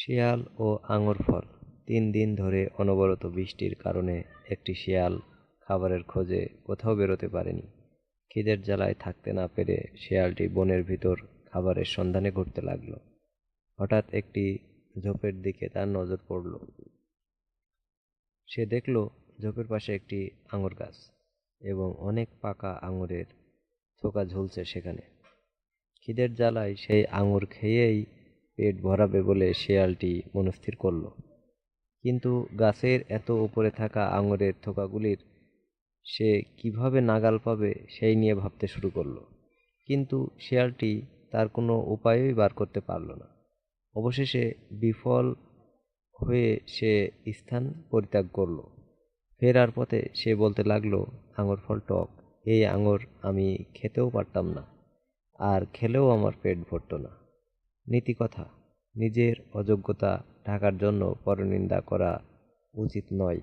শিয়াল ও আঙুর ফল। 3 দিন ধরে অনবরত বৃষ্টির কারণে একটি শিয়াল খাবারের খোঁজে কোথাও বেরোতে পারেনি। খিদের জ্বালায় থাকতে না পেরে শিয়ালটি বনের ভিতর খাবারের সন্ধানে ঘুরতে লাগলো। হঠাৎ একটি ঝোপের দিকে তার নজর পড়ল। সে দেখল ঝোপের পাশে একটি আঙুর গাছ এবং অনেক পাকা আঙুরের থোকা ঝুলছে সেখানে। খিদের জ্বালায় সেই আঙুর খেয়েই পেট ভরাবে বলে শিয়ালটি মনস্থির করল। কিন্তু গাছের এত উপরে থাকা আঙুরের থোকাগুলির সে কিভাবে নাগাল পাবে সেই নিয়ে ভাবতে শুরু করলো। কিন্তু শিয়ালটি তার কোনো উপায়ই বার করতে পারল না। অবশেষে বিফল হয়ে সে স্থান পরিত্যাগ করল। ফেরার পথে সে বলতে লাগলো, আঙুর ফল টক, এই আঙুর আমি খেতেও পারতাম না, আর খেলেও আমার পেট ভরত না। নীতিকথা: নিজের অযোগ্যতা ঢাকার জন্য পরনিন্দা করা উচিত নয়।